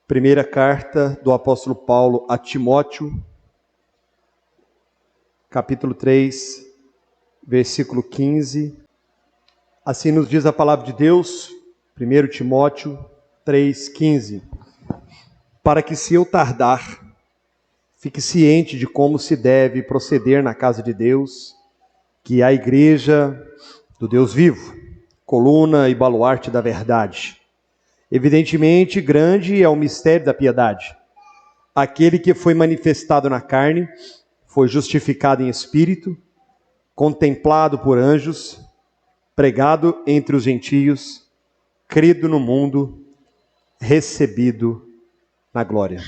Primeira carta do apóstolo Paulo a Timóteo, capítulo 3, versículo 15. Assim nos diz a palavra de Deus, 1 Timóteo 3,15. Para que, se eu tardar, fique ciente de como se deve proceder na casa de Deus, que é a igreja do Deus vivo, coluna e baluarte da verdade. Evidentemente, grande é o mistério da piedade. Aquele que foi manifestado na carne, foi justificado em espírito, contemplado por anjos, pregado entre os gentios, crido no mundo, recebido na glória.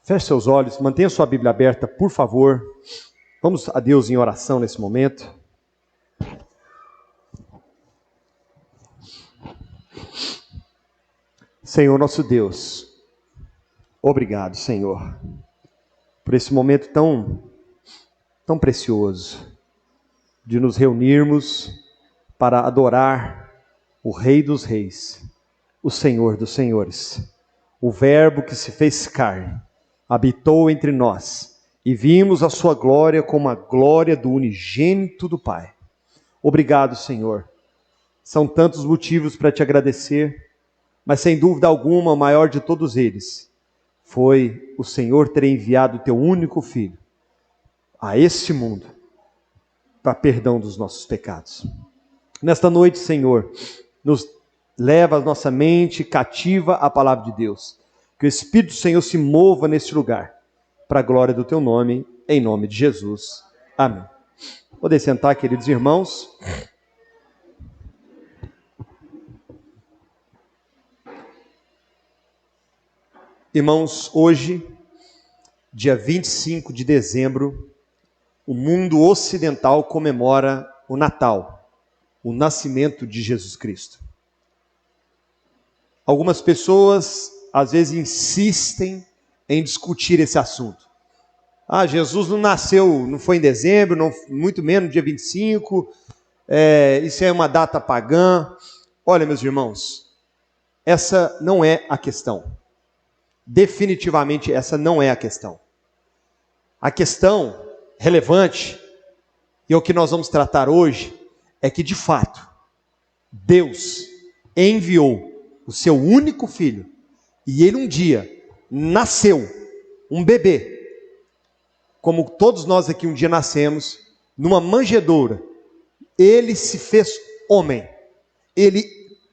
Feche seus olhos, mantenha sua Bíblia aberta, por favor. Vamos a Deus em oração nesse momento. Senhor nosso Deus, obrigado, Senhor, por esse momento tão precioso de nos reunirmos para adorar o Rei dos Reis, o Senhor dos Senhores, o Verbo que se fez carne, habitou entre nós e vimos a sua glória como a glória do unigênito do Pai. Obrigado, Senhor. São tantos motivos para te agradecer, mas sem dúvida alguma, o maior de todos eles foi o Senhor ter enviado o teu único Filho a este mundo para perdão dos nossos pecados. Nesta noite, Senhor, nos leva a nossa mente cativa à palavra de Deus. Que o Espírito do Senhor se mova neste lugar, para a glória do teu nome, em nome de Jesus. Amém. Podem sentar, queridos irmãos. Irmãos, hoje, dia 25 de dezembro, o mundo ocidental comemora o Natal, o nascimento de Jesus Cristo. Algumas pessoas, às vezes, insistem em discutir esse assunto. Jesus não nasceu, não foi em dezembro, não, muito menos no dia 25, isso é uma data pagã. Olha, meus irmãos, essa não é a questão. Definitivamente essa não é a questão. A questão relevante, e é o que nós vamos tratar hoje, é que de fato, Deus enviou o seu único filho, e ele um dia nasceu, um bebê, como todos nós aqui um dia nascemos, numa manjedoura. Ele se fez homem, ele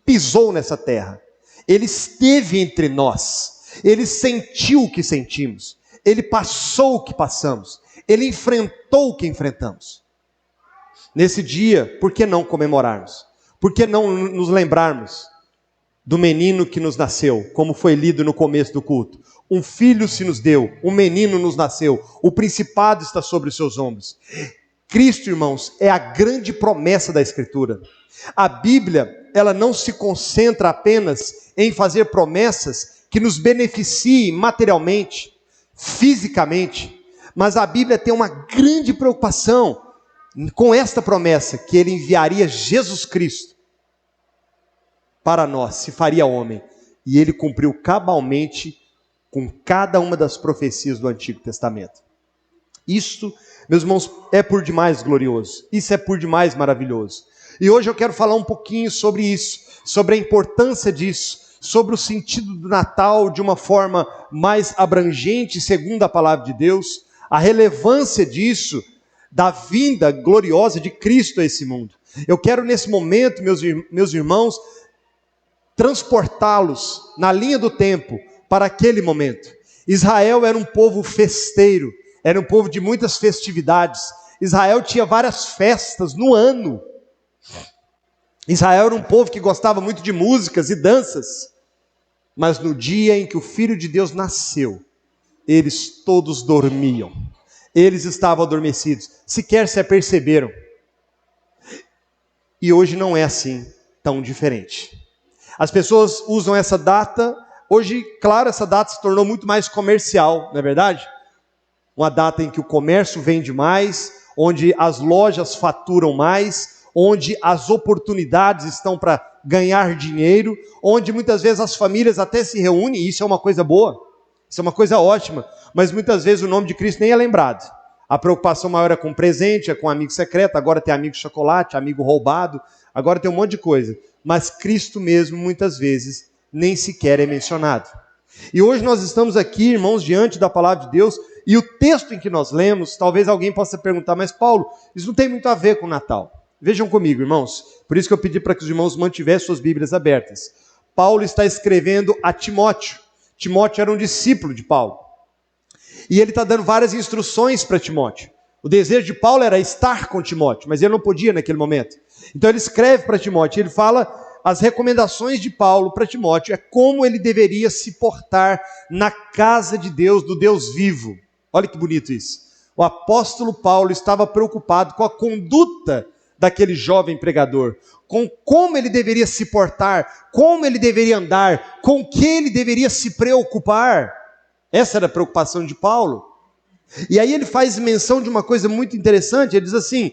pisou nessa terra, ele esteve entre nós, ele sentiu o que sentimos, ele passou o que passamos, ele enfrentou o que enfrentamos. Nesse dia, por que não comemorarmos? Por que não nos lembrarmos do menino que nos nasceu, como foi lido no começo do culto? Um filho se nos deu, um menino nos nasceu, o principado está sobre os seus ombros. Cristo, irmãos, é a grande promessa da Escritura. A Bíblia, ela não se concentra apenas em fazer promessas que nos beneficiem materialmente, fisicamente, mas a Bíblia tem uma grande preocupação com esta promessa, que ele enviaria Jesus Cristo para nós, se faria homem, e ele cumpriu cabalmente com cada uma das profecias do Antigo Testamento. Isso, meus irmãos, é por demais glorioso, isso é por demais maravilhoso, e hoje eu quero falar um pouquinho sobre isso, sobre a importância disso, sobre o sentido do Natal de uma forma mais abrangente, segundo a palavra de Deus, a relevância disso, da vinda gloriosa de Cristo a esse mundo. Eu quero nesse momento, meus irmãos, transportá-los na linha do tempo para aquele momento. Israel era um povo festeiro, era um povo de muitas festividades. Israel tinha várias festas no ano. Israel era um povo que gostava muito de músicas e danças, mas no dia em que o Filho de Deus nasceu, eles todos dormiam, eles estavam adormecidos, sequer se aperceberam. E hoje não é assim tão diferente. As pessoas usam essa data, hoje, claro, essa data se tornou muito mais comercial, não é verdade? Uma data em que o comércio vende mais, onde as lojas faturam mais, onde as oportunidades estão para ganhar dinheiro, onde muitas vezes as famílias até se reúnem, e isso é uma coisa boa, isso é uma coisa ótima, mas muitas vezes o nome de Cristo nem é lembrado. A preocupação maior é com presente, é com amigo secreto, agora tem amigo chocolate, amigo roubado, agora tem um monte de coisa. Mas Cristo mesmo, muitas vezes, nem sequer é mencionado. E hoje nós estamos aqui, irmãos, diante da palavra de Deus, e o texto em que nós lemos, talvez alguém possa perguntar, mas Paulo, isso não tem muito a ver com o Natal. Vejam comigo, irmãos, por isso que eu pedi para que os irmãos mantivessem suas Bíblias abertas. Paulo está escrevendo a Timóteo. Timóteo era um discípulo de Paulo. E ele está dando várias instruções para Timóteo. O desejo de Paulo era estar com Timóteo, mas ele não podia naquele momento. Então ele escreve para Timóteo, ele fala as recomendações de Paulo para Timóteo, é como ele deveria se portar na casa de Deus, do Deus vivo. Olha que bonito isso. O apóstolo Paulo estava preocupado com a conduta daquele jovem pregador, com como ele deveria se portar, como ele deveria andar, com o que ele deveria se preocupar. Essa era a preocupação de Paulo. E aí ele faz menção de uma coisa muito interessante, ele diz assim,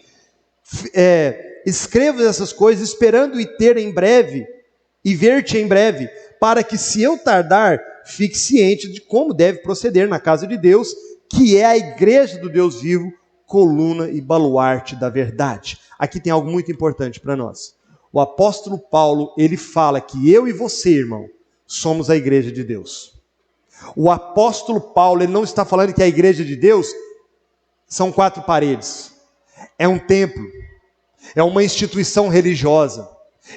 escrevo essas coisas esperando e ter em breve, e ver-te em breve, para que se eu tardar, fique ciente de como deve proceder na casa de Deus, que é a igreja do Deus vivo, coluna e baluarte da verdade. Aqui tem algo muito importante para nós. O apóstolo Paulo, ele fala que eu e você, irmão, somos a igreja de Deus. O apóstolo Paulo, ele não está falando que a igreja de Deus são 4 paredes. É um templo, é uma instituição religiosa,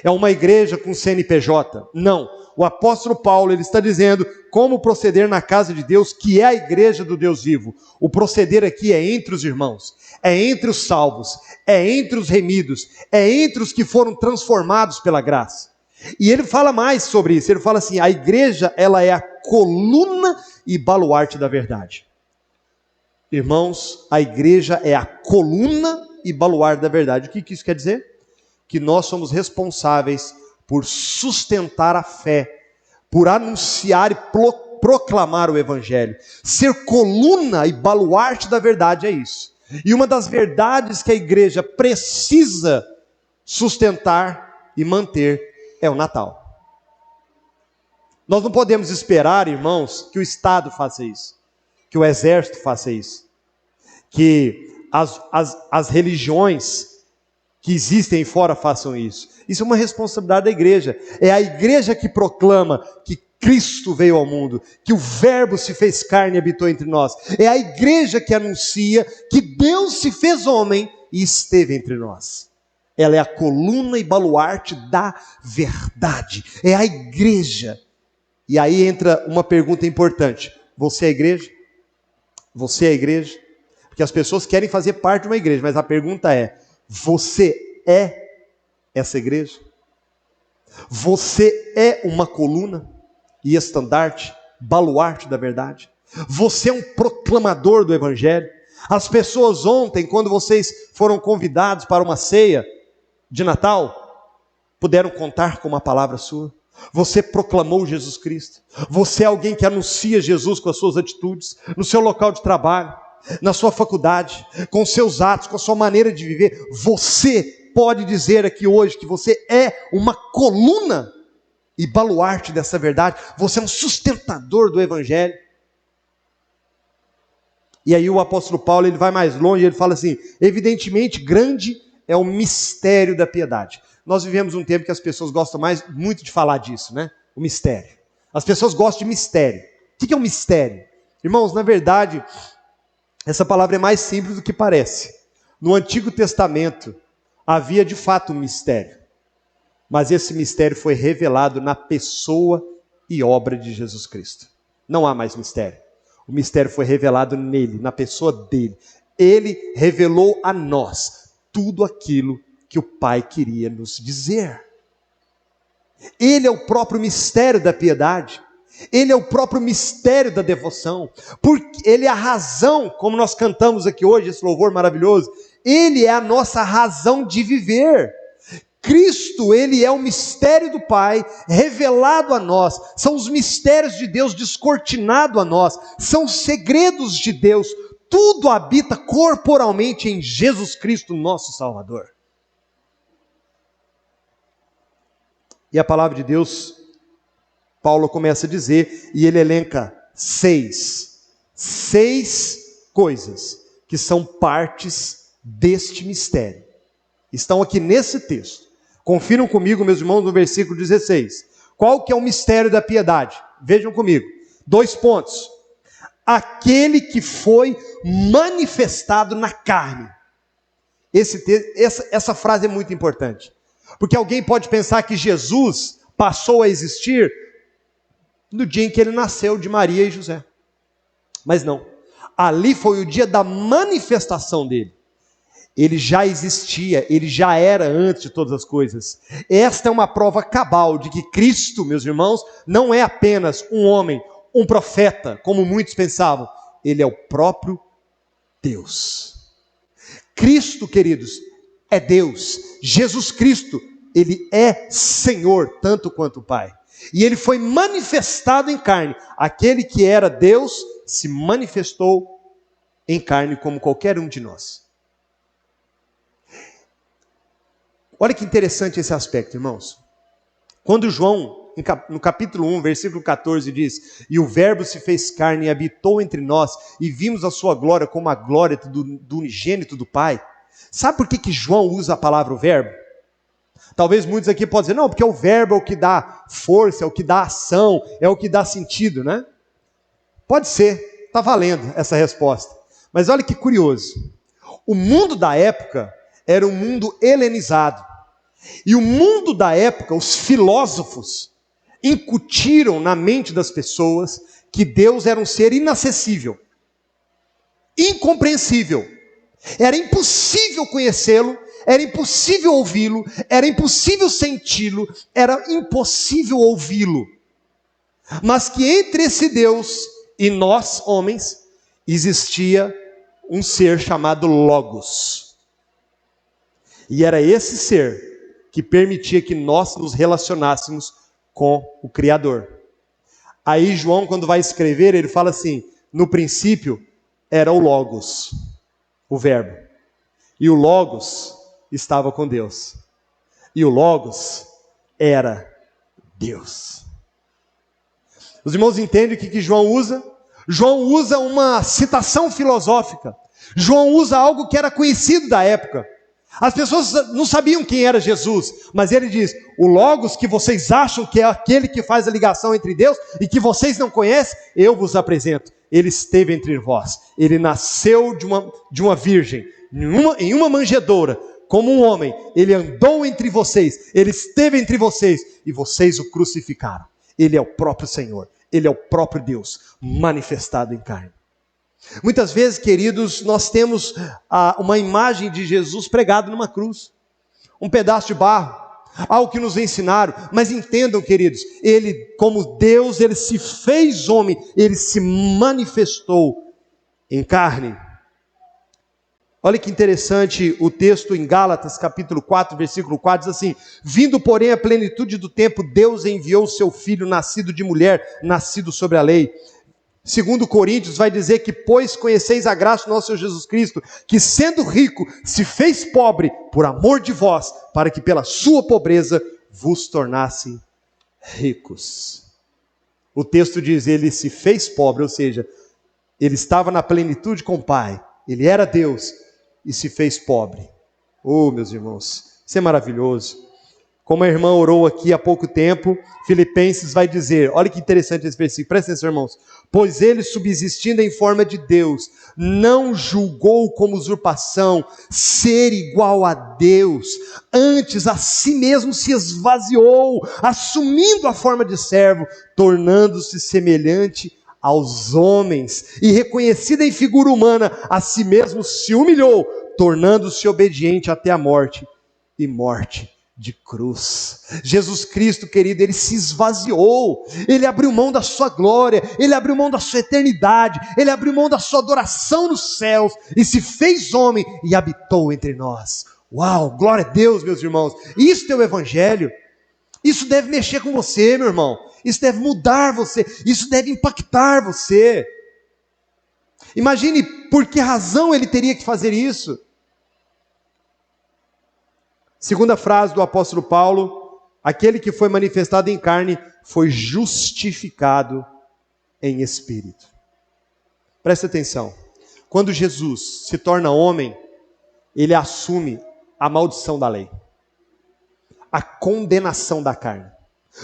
é uma igreja com CNPJ. Não, o apóstolo Paulo, ele está dizendo como proceder na casa de Deus, que é a igreja do Deus vivo. O proceder aqui é entre os irmãos, é entre os salvos, é entre os remidos, é entre os que foram transformados pela graça. E ele fala mais sobre isso, ele fala assim, a igreja, ela é a coluna e baluarte da verdade. Irmãos, a igreja é a coluna e baluarte da verdade. O que isso quer dizer? Que nós somos responsáveis por sustentar a fé, por anunciar e proclamar o evangelho. Ser coluna e baluarte da verdade é isso. E uma das verdades que a igreja precisa sustentar e manter é o Natal. Nós não podemos esperar, irmãos, que o Estado faça isso, que o exército faça isso, que as religiões que existem fora façam isso. Isso é uma responsabilidade da igreja. É a igreja que proclama que Cristo veio ao mundo, que o Verbo se fez carne e habitou entre nós. É a igreja que anuncia que Deus se fez homem e esteve entre nós. Ela é a coluna e baluarte da verdade. É a igreja. E aí entra uma pergunta importante. Você é a igreja? Você é a igreja? Porque as pessoas querem fazer parte de uma igreja, mas a pergunta é, você é essa igreja? Você é uma coluna e estandarte, baluarte da verdade? Você é um proclamador do evangelho? As pessoas ontem, quando vocês foram convidados para uma ceia de Natal, puderam contar com uma palavra sua? Você proclamou Jesus Cristo. Você é alguém que anuncia Jesus com as suas atitudes, no seu local de trabalho, na sua faculdade, com os seus atos, com a sua maneira de viver. Você pode dizer aqui hoje que você é uma coluna e baluarte dessa verdade. Você é um sustentador do evangelho. E aí o apóstolo Paulo, ele vai mais longe, ele fala assim, evidentemente grande é o mistério da piedade. Nós vivemos um tempo que as pessoas gostam muito de falar disso, né? O mistério. As pessoas gostam de mistério. O que é um mistério? Irmãos, na verdade, essa palavra é mais simples do que parece. No Antigo Testamento, havia de fato um mistério. Mas esse mistério foi revelado na pessoa e obra de Jesus Cristo. Não há mais mistério. O mistério foi revelado nele, na pessoa dele. Ele revelou a nós tudo aquilo que o Pai queria nos dizer. Ele é o próprio mistério da piedade. Ele é o próprio mistério da devoção. Porque ele é a razão, como nós cantamos aqui hoje, esse louvor maravilhoso. Ele é a nossa razão de viver. Cristo, ele é o mistério do Pai, revelado a nós. São os mistérios de Deus descortinados a nós. São os segredos de Deus. Tudo habita corporalmente em Jesus Cristo, nosso Salvador. E a palavra de Deus, Paulo começa a dizer, e ele elenca seis coisas que são partes deste mistério. Estão aqui nesse texto. Confiram comigo, meus irmãos, no versículo 16. Qual que é o mistério da piedade? Vejam comigo. 2 pontos. Aquele que foi manifestado na carne. Essa frase é muito importante. Porque alguém pode pensar que Jesus passou a existir no dia em que ele nasceu de Maria e José. Mas não. Ali foi o dia da manifestação dele. Ele já existia, ele já era antes de todas as coisas. Esta é uma prova cabal de que Cristo, meus irmãos, não é apenas um homem, um profeta, como muitos pensavam. Ele é o próprio Deus. Cristo, queridos, é Deus. Jesus Cristo, ele é Senhor, tanto quanto o Pai. E ele foi manifestado em carne. Aquele que era Deus se manifestou em carne como qualquer um de nós. Olha que interessante esse aspecto, irmãos. Quando João, no capítulo 1, versículo 14, diz: e o verbo se fez carne e habitou entre nós, e vimos a sua glória como a glória do unigênito do Pai. Sabe por que João usa a palavra o verbo? Talvez muitos aqui possam dizer, não, porque o verbo é o que dá força, é o que dá ação, é o que dá sentido, né? Pode ser, está valendo essa resposta. Mas olha que curioso. O mundo da época era um mundo helenizado. E o mundo da época, os filósofos, incutiram na mente das pessoas que Deus era um ser inacessível, incompreensível. Era impossível conhecê-lo, era impossível ouvi-lo, era impossível senti-lo, era impossível ouvi-lo. Mas que entre esse Deus e nós, homens, existia um ser chamado Logos. E era esse ser que permitia que nós nos relacionássemos com o Criador. Aí João, quando vai escrever, ele fala assim, no princípio era o Logos, o verbo. E o Logos estava com Deus. E o Logos era Deus. Os irmãos entendem o que João usa? João usa uma citação filosófica. João usa algo que era conhecido da época. As pessoas não sabiam quem era Jesus, mas ele diz, o Logos que vocês acham que é aquele que faz a ligação entre Deus e que vocês não conhecem, eu vos apresento. Ele esteve entre vós, ele nasceu de uma virgem, em uma manjedoura, como um homem, ele andou entre vocês, ele esteve entre vocês e vocês o crucificaram. Ele é o próprio Senhor, ele é o próprio Deus manifestado em carne. Muitas vezes, queridos, nós temos uma imagem de Jesus pregado numa cruz, um pedaço de barro, algo que nos ensinaram, mas entendam, queridos, ele, como Deus, ele se fez homem, ele se manifestou em carne. Olha que interessante o texto em Gálatas, capítulo 4, versículo 4, diz assim, vindo, porém, a plenitude do tempo, Deus enviou o seu Filho, nascido de mulher, nascido sobre a lei. Segundo Coríntios vai dizer que, pois conheceis a graça do nosso Senhor Jesus Cristo, que sendo rico, se fez pobre por amor de vós, para que pela sua pobreza vos tornassem ricos. O texto diz, ele se fez pobre, ou seja, ele estava na plenitude com o Pai, ele era Deus e se fez pobre. Oh, meus irmãos, isso é maravilhoso. Como a irmã orou aqui há pouco tempo, Filipenses vai dizer, olha que interessante esse versículo, presta atenção, irmãos. Pois ele, subsistindo em forma de Deus, não julgou como usurpação ser igual a Deus, antes a si mesmo se esvaziou, assumindo a forma de servo, tornando-se semelhante aos homens, e reconhecida em figura humana, a si mesmo se humilhou, tornando-se obediente até a morte, e morte de cruz. Jesus Cristo, querido, ele se esvaziou, ele abriu mão da sua glória, ele abriu mão da sua eternidade, ele abriu mão da sua adoração nos céus, e se fez homem e habitou entre nós. Uau, glória a Deus, meus irmãos. Isso é o Evangelho. Isso deve mexer com você, meu irmão. Isso deve mudar você, isso deve impactar você. Imagine por que razão ele teria que fazer isso. Segunda frase do apóstolo Paulo, aquele que foi manifestado em carne foi justificado em espírito. Presta atenção. Quando Jesus se torna homem, ele assume a maldição da lei, a condenação da carne.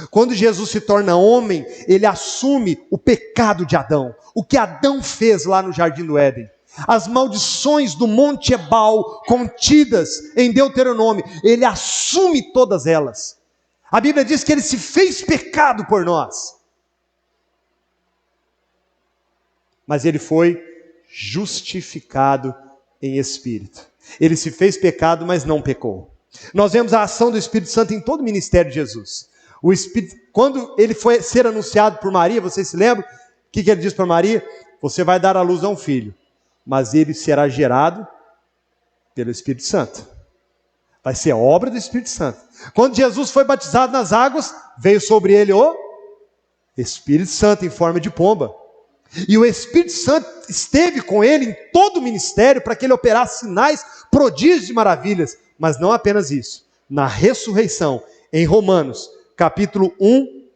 Quando Jesus se torna homem, ele assume o pecado de Adão, o que Adão fez lá no Jardim do Éden. As maldições do Monte Ebal contidas em Deuteronômio, ele assume todas elas. A Bíblia diz que ele se fez pecado por nós. Mas ele foi justificado em espírito. Ele se fez pecado, mas não pecou. Nós vemos a ação do Espírito Santo em todo o ministério de Jesus. O Espírito, quando ele foi ser anunciado por Maria, vocês se lembram? O que ele diz para Maria? Você vai dar à luz a um filho, mas ele será gerado pelo Espírito Santo. Vai ser obra do Espírito Santo. Quando Jesus foi batizado nas águas, veio sobre ele o Espírito Santo em forma de pomba. E o Espírito Santo esteve com ele em todo o ministério para que ele operasse sinais, prodígios e maravilhas. Mas não apenas isso. Na ressurreição, em Romanos, capítulo 1,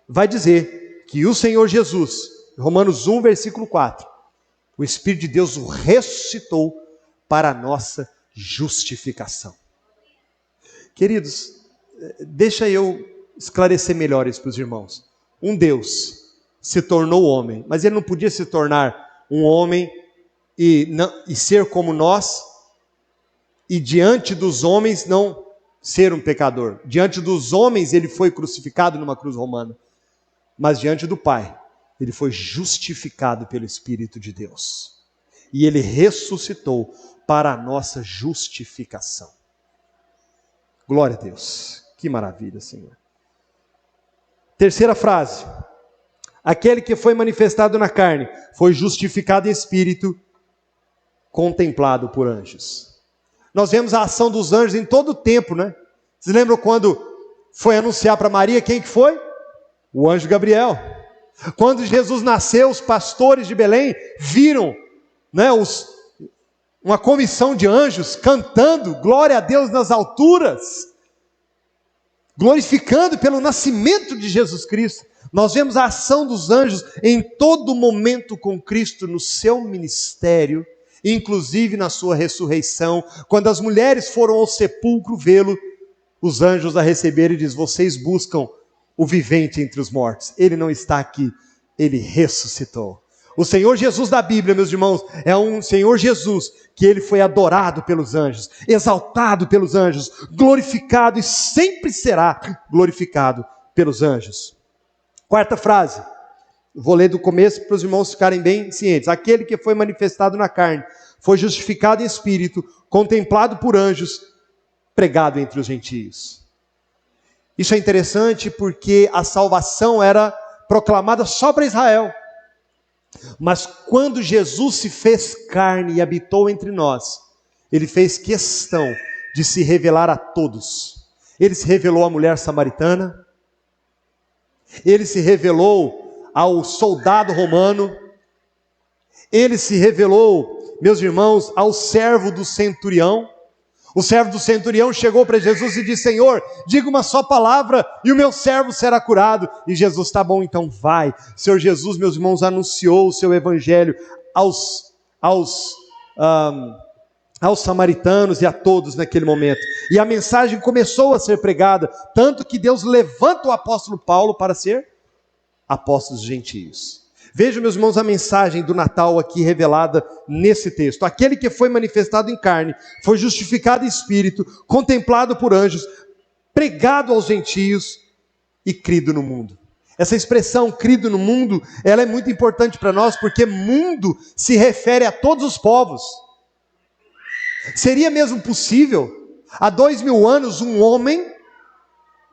vai dizer que o Senhor Jesus, Romanos 1, versículo 4, o Espírito de Deus o ressuscitou para a nossa justificação. Queridos, deixa eu esclarecer melhor isso para os irmãos. Um Deus se tornou homem, mas ele não podia se tornar um homem e ser como nós, e diante dos homens não ser um pecador. Diante dos homens ele foi crucificado numa cruz romana, mas diante do Pai ele foi justificado pelo Espírito de Deus. E ele ressuscitou para a nossa justificação. Glória a Deus. Que maravilha, Senhor. Terceira frase. Aquele que foi manifestado na carne foi justificado em espírito, contemplado por anjos. Nós vemos a ação dos anjos em todo o tempo, né? Vocês lembram quando foi anunciar para Maria quem que foi? O anjo Gabriel. Quando Jesus nasceu, os pastores de Belém viram, né, uma comissão de anjos cantando glória a Deus nas alturas, glorificando pelo nascimento de Jesus Cristo. Nós vemos a ação dos anjos em todo momento com Cristo no seu ministério, inclusive na sua ressurreição. Quando as mulheres foram ao sepulcro vê-lo, os anjos a receberam e diz: vocês buscam o vivente entre os mortos. Ele não está aqui, ele ressuscitou. O Senhor Jesus da Bíblia, meus irmãos, é um Senhor Jesus que ele foi adorado pelos anjos, exaltado pelos anjos, glorificado e sempre será glorificado pelos anjos. Quarta frase, vou ler do começo para os irmãos ficarem bem cientes. Aquele que foi manifestado na carne, foi justificado em espírito, contemplado por anjos, pregado entre os gentios. Isso é interessante porque a salvação era proclamada só para Israel. Mas quando Jesus se fez carne e habitou entre nós, ele fez questão de se revelar a todos. Ele se revelou à mulher samaritana, ele se revelou ao soldado romano, ele se revelou, meus irmãos, ao servo do centurião. O servo do centurião chegou para Jesus e disse: Senhor, diga uma só palavra e o meu servo será curado. E Jesus: tá bom, então vai. O Senhor Jesus, meus irmãos, anunciou o seu evangelho aos samaritanos e a todos naquele momento. E a mensagem começou a ser pregada, tanto que Deus levanta o apóstolo Paulo para ser apóstolo dos gentios. Vejam, meus irmãos, a mensagem do Natal aqui revelada nesse texto. Aquele que foi manifestado em carne, foi justificado em espírito, contemplado por anjos, pregado aos gentios e crido no mundo. Essa expressão, crido no mundo, ela é muito importante para nós, porque mundo se refere a todos os povos. Seria mesmo possível, há 2000 anos, um homem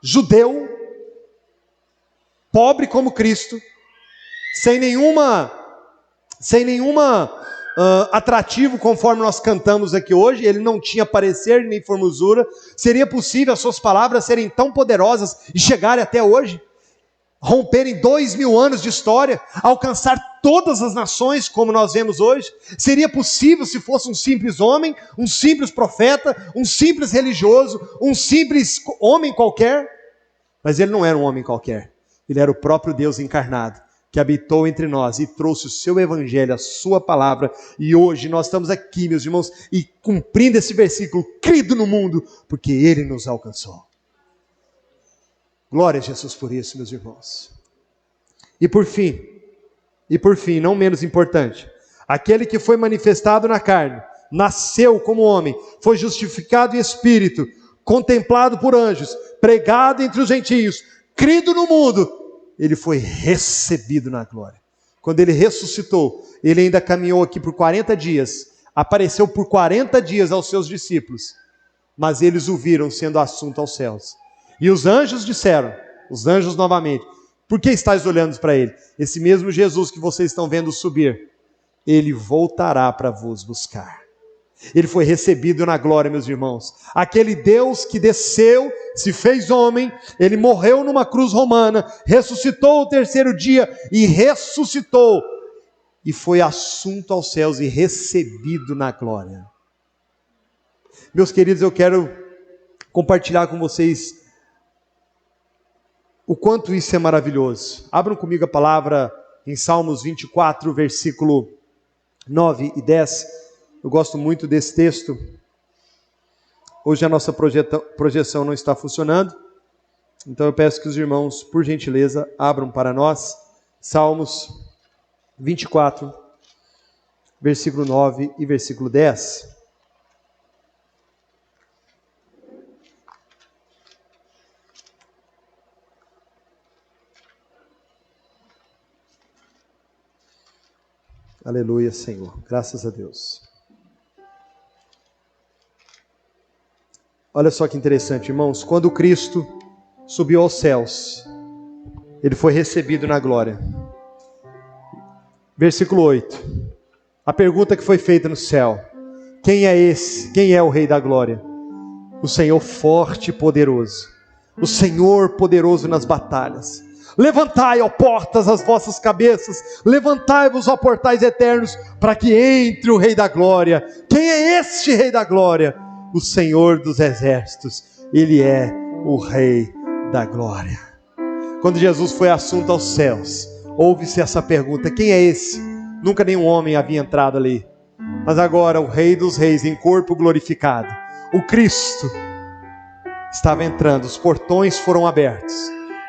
judeu, pobre como Cristo, sem nenhuma atrativo, conforme nós cantamos aqui hoje, ele não tinha parecer nem formosura, seria possível as suas palavras serem tão poderosas e chegarem até hoje, romperem 2000 anos de história, alcançar todas as nações como nós vemos hoje? Seria possível se fosse um simples homem, um simples profeta, um simples religioso, um simples homem qualquer? Mas ele não era um homem qualquer. Ele era o próprio Deus encarnado, que habitou entre nós e trouxe o seu evangelho, a sua palavra. E hoje nós estamos aqui, meus irmãos, e cumprindo esse versículo, crido no mundo, porque ele nos alcançou. Glória a Jesus por isso, meus irmãos. E por fim, não menos importante, aquele que foi manifestado na carne, nasceu como homem, foi justificado em espírito, contemplado por anjos, pregado entre os gentios, crido no mundo, ele foi recebido na glória. Quando ele ressuscitou, ele ainda caminhou aqui por 40 dias, apareceu por 40 dias aos seus discípulos, mas eles o viram sendo assunto aos céus. E os anjos disseram, os anjos novamente, por que estáis olhando para ele? Esse mesmo Jesus que vocês estão vendo subir, ele voltará para vos buscar. Ele foi recebido na glória, meus irmãos. Aquele Deus que desceu, se fez homem, ele morreu numa cruz romana, ressuscitou o terceiro dia e ressuscitou. E foi assunto aos céus e recebido na glória. Meus queridos, eu quero compartilhar com vocês o quanto isso é maravilhoso. Abram comigo a palavra em Salmos 24, versículo 9 e 10. Eu gosto muito desse texto. Hoje a nossa projeção não está funcionando, então eu peço que os irmãos, por gentileza, abram para nós Salmos 24, versículo 9 e versículo 10. Aleluia, Senhor. Graças a Deus. Olha só que interessante, irmãos. Quando Cristo subiu aos céus, ele foi recebido na glória. Versículo 8. A pergunta que foi feita no céu: quem é esse? Quem é o Rei da Glória? O Senhor forte e poderoso. O Senhor poderoso nas batalhas. Levantai, ó portas, as vossas cabeças. Levantai-vos, ó portais eternos, para que entre o Rei da Glória. Quem é este Rei da Glória? O Senhor dos exércitos. Ele é o Rei da Glória. Quando Jesus foi assunto aos céus, houve-se essa pergunta: quem é esse? Nunca nenhum homem havia entrado ali. Mas agora o Rei dos Reis, em corpo glorificado, o Cristo, estava entrando. Os portões foram abertos.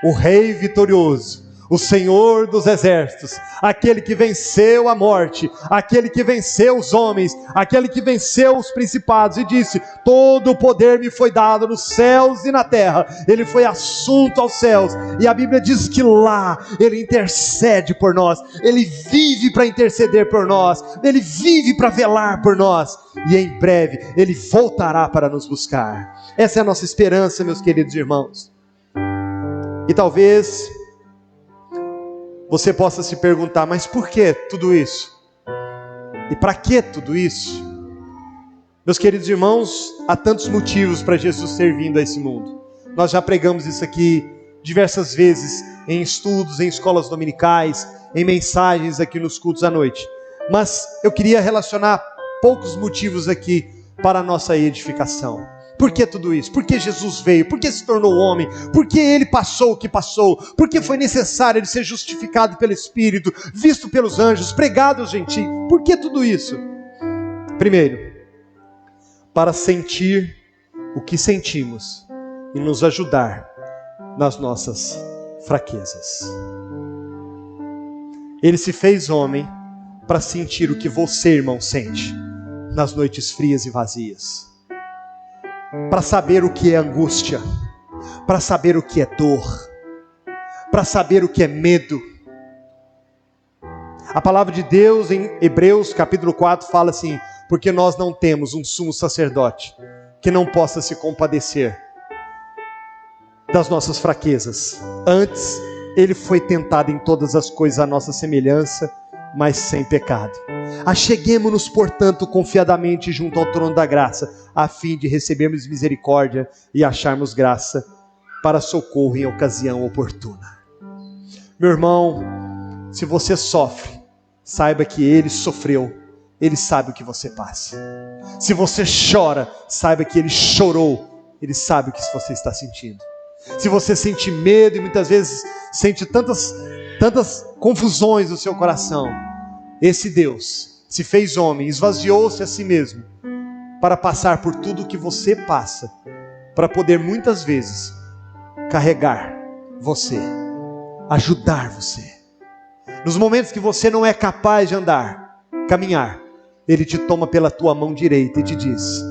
O Rei vitorioso, o Senhor dos exércitos, aquele que venceu a morte, aquele que venceu os homens, aquele que venceu os principados e disse: todo o poder me foi dado nos céus e na terra. Ele foi assunto aos céus, e a Bíblia diz que lá ele intercede por nós, ele vive para interceder por nós, ele vive para velar por nós, e em breve ele voltará para nos buscar. Essa é a nossa esperança, meus queridos irmãos. E talvez você possa se perguntar: mas por que tudo isso? E para que tudo isso? Meus queridos irmãos, há tantos motivos para Jesus ter vindo a esse mundo. Nós já pregamos isso aqui diversas vezes, em estudos, em escolas dominicais, em mensagens aqui nos cultos à noite. Mas eu queria relacionar poucos motivos aqui para a nossa edificação. Por que tudo isso? Por que Jesus veio? Por que se tornou homem? Por que ele passou o que passou? Por que foi necessário ele ser justificado pelo Espírito, visto pelos anjos, pregado aos gentios? Por que tudo isso? Primeiro, para sentir o que sentimos e nos ajudar nas nossas fraquezas. Ele se fez homem para sentir o que você, irmão, sente nas noites frias e vazias. Para saber o que é angústia, para saber o que é dor, para saber o que é medo. A palavra de Deus em Hebreus capítulo 4 fala assim: porque nós não temos um sumo sacerdote que não possa se compadecer das nossas fraquezas. Antes, ele foi tentado em todas as coisas à nossa semelhança, mas sem pecado. Acheguemo-nos, portanto, confiadamente junto ao trono da graça, a fim de recebermos misericórdia e acharmos graça para socorro em ocasião oportuna. Meu irmão, se você sofre, saiba que ele sofreu, ele sabe o que você passa. Se você chora, saiba que ele chorou, ele sabe o que você está sentindo. Se você sente medo e muitas vezes sente tantas confusões no seu coração, esse Deus se fez homem, esvaziou-se a si mesmo, para passar por tudo o que você passa, para poder muitas vezes carregar você, ajudar você. Nos momentos que você não é capaz de andar, caminhar, Ele te toma pela tua mão direita e te diz: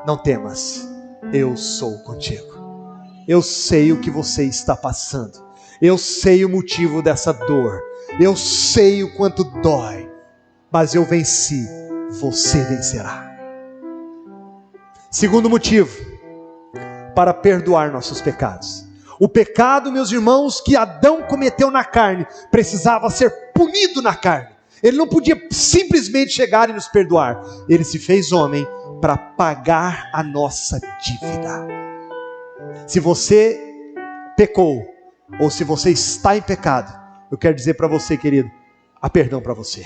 não temas, eu sou contigo. Eu sei o que você está passando. Eu sei o motivo dessa dor. Eu sei o quanto dói. Mas eu venci, você vencerá. Segundo motivo, para perdoar nossos pecados. O pecado, meus irmãos, que Adão cometeu na carne, precisava ser punido na carne. Ele não podia simplesmente chegar e nos perdoar. Ele se fez homem para pagar a nossa dívida. Se você pecou, ou se você está em pecado, eu quero dizer para você, querido, há perdão para você.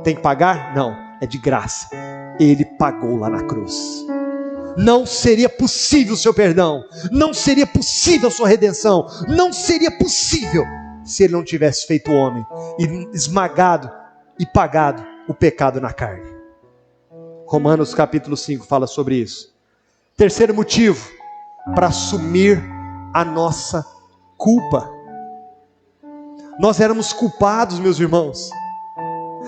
Tem que pagar? Não, é de graça. Ele pagou lá na cruz. Não seria possível o seu perdão, não seria possível a sua redenção, não seria possível se Ele não tivesse feito homem e esmagado e pagado o pecado na carne. Romanos capítulo 5 fala sobre isso. Terceiro motivo, para assumir a nossa culpa. Nós éramos culpados, meus irmãos.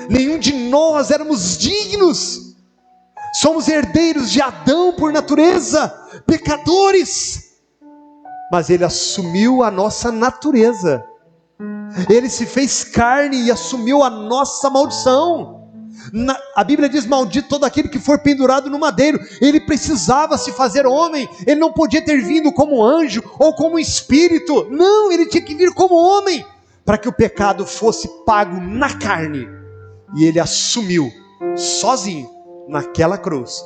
Nenhum de nós éramos dignos. Somos herdeiros de Adão por natureza, pecadores. Mas Ele assumiu a nossa natureza. Ele se fez carne e assumiu a nossa maldição. A Bíblia diz: maldito todo aquele que for pendurado no madeiro. Ele precisava se fazer homem. Ele não podia ter vindo como anjo ou como espírito. Não, Ele tinha que vir como homem, para que o pecado fosse pago na carne. E Ele assumiu sozinho naquela cruz,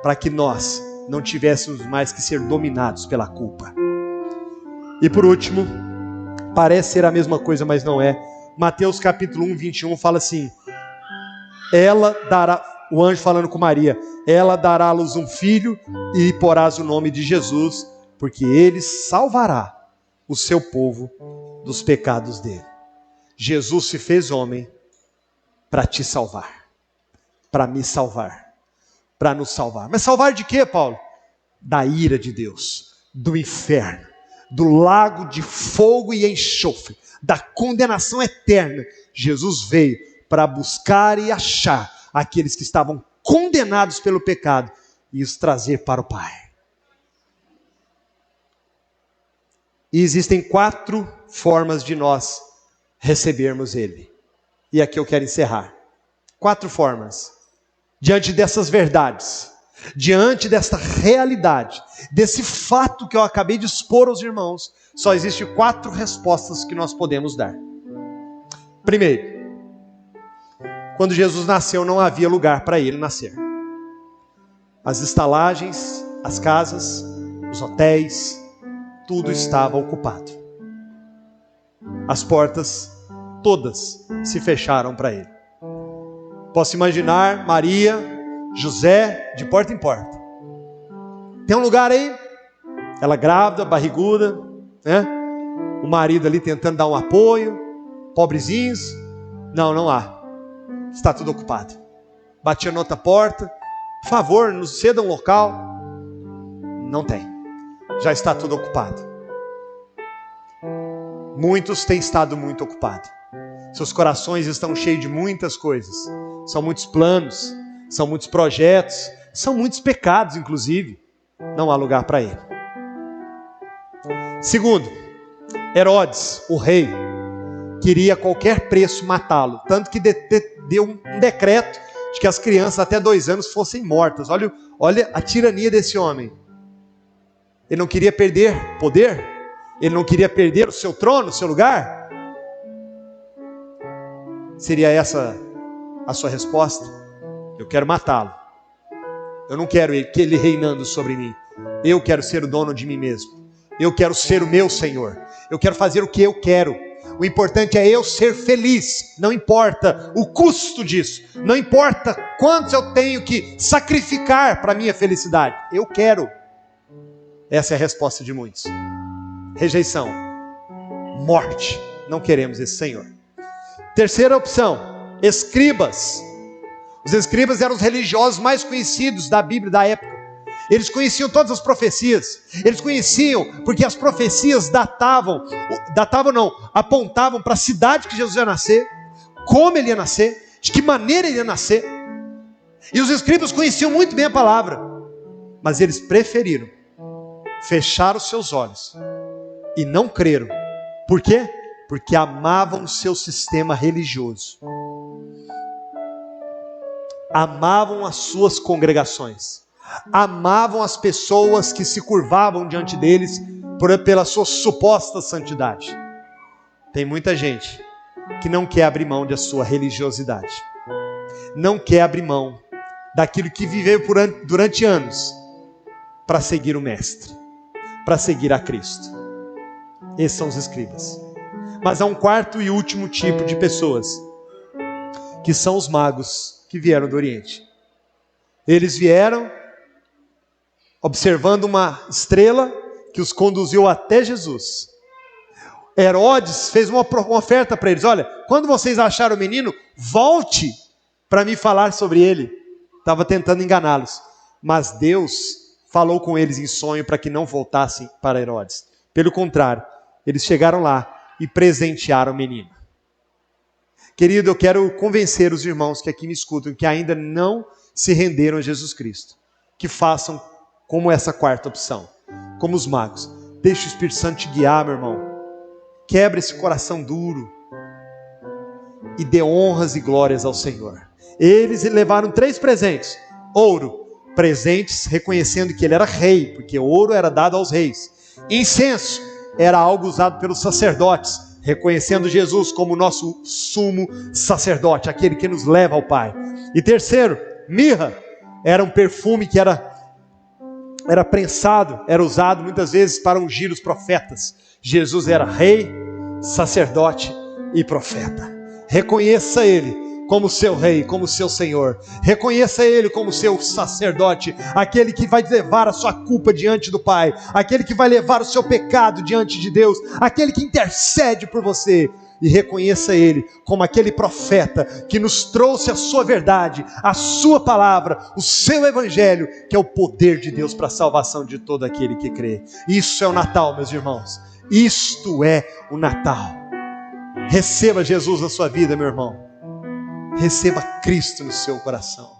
para que nós não tivéssemos mais que ser dominados pela culpa. E por último, parece ser a mesma coisa, mas não é. Mateus capítulo 1, 21 fala assim: ela dará, o anjo falando com Maria, ela dará à luz um filho e porás o nome de Jesus, porque ele salvará o seu povo dos pecados dele. Jesus se fez homem para te salvar, para me salvar, para nos salvar. Mas salvar de quê, Paulo? Da ira de Deus, do inferno, do lago de fogo e enxofre, da condenação eterna. Jesus veio para buscar e achar aqueles que estavam condenados pelo pecado e os trazer para o Pai. E existem 4 formas de nós recebermos Ele. E aqui eu quero encerrar. 4 formas. Diante dessas verdades, diante desta realidade, desse fato que eu acabei de expor aos irmãos, só existem 4 respostas que nós podemos dar. Primeiro, quando Jesus nasceu, não havia lugar para Ele nascer. As estalagens, as casas, os hotéis, tudo estava ocupado. As portas, todas, se fecharam para Ele. Posso imaginar Maria, José, de porta em porta. Tem um lugar aí? Ela grávida, barriguda, né? O marido ali tentando dar um apoio, pobrezinhos. Não, não há. Está tudo ocupado. Batia na outra porta. Por favor, nos ceda um local. Não tem. Já está tudo ocupado. Muitos têm estado muito ocupados. Seus corações estão cheios de muitas coisas. São muitos planos, são muitos projetos, são muitos pecados, inclusive. Não há lugar para Ele. Segundo, Herodes, o rei, queria a qualquer preço matá-lo. Tanto que deu um decreto de que as crianças até 2 anos fossem mortas. Olha a tirania desse homem. Ele não queria perder poder? Ele não queria perder o seu trono, o seu lugar? Seria essa a sua resposta? Eu quero matá-lo. Eu não quero que ele reinando sobre mim. Eu quero ser o dono de mim mesmo. Eu quero ser o meu Senhor. Eu quero fazer o que eu quero. O importante é eu ser feliz. Não importa o custo disso. Não importa quantos eu tenho que sacrificar para a minha felicidade. Eu quero. Essa é a resposta de muitos. Rejeição, morte. Não queremos esse Senhor. Terceira opção, escribas. Os escribas eram os religiosos mais conhecidos da Bíblia da época. Eles conheciam todas as profecias. Eles conheciam porque as profecias apontavam para a cidade que Jesus ia nascer, como ele ia nascer, de que maneira ele ia nascer. E os escribas conheciam muito bem a palavra, mas eles preferiram fechar os seus olhos e não creram. Por quê? Porque amavam o seu sistema religioso, amavam as suas congregações, amavam as pessoas que se curvavam diante deles pela sua suposta santidade. Tem muita gente que não quer abrir mão da sua religiosidade, não quer abrir mão daquilo que viveu durante anos para seguir o Mestre, para seguir a Cristo. Esses são os escribas. Mas há um quarto e último tipo de pessoas, que são os magos que vieram do Oriente. Eles vieram observando uma estrela que os conduziu até Jesus. Herodes fez uma oferta para eles: olha, quando vocês acharam o menino, volte para me falar sobre ele. Estava tentando enganá-los, mas Deus falou com eles em sonho para que não voltassem para Herodes. Pelo contrário, eles chegaram lá e presentearam o menino. Querido, eu quero convencer os irmãos que aqui me escutam, que ainda não se renderam a Jesus Cristo, que façam como essa quarta opção, como os magos. Deixe o Espírito Santo te guiar, meu irmão. Quebra esse coração duro e dê honras e glórias ao Senhor. Eles levaram 3 presentes: ouro, presentes reconhecendo que ele era rei, porque ouro era dado aos reis. Incenso era algo usado pelos sacerdotes, reconhecendo Jesus como nosso sumo sacerdote, aquele que nos leva ao Pai. E terceiro, mirra, era um perfume que era prensado, era usado muitas vezes para ungir os profetas. Jesus era rei, sacerdote e profeta. Reconheça ele como seu rei, como seu Senhor. Reconheça ele como seu sacerdote, aquele que vai levar a sua culpa diante do Pai, aquele que vai levar o seu pecado diante de Deus, aquele que intercede por você. E reconheça ele como aquele profeta que nos trouxe a sua verdade, a sua palavra, o seu evangelho, que é o poder de Deus para a salvação de todo aquele que crê. Isso é o Natal, meus irmãos. Isto é o Natal. Receba Jesus na sua vida, meu irmão. Receba Cristo no seu coração.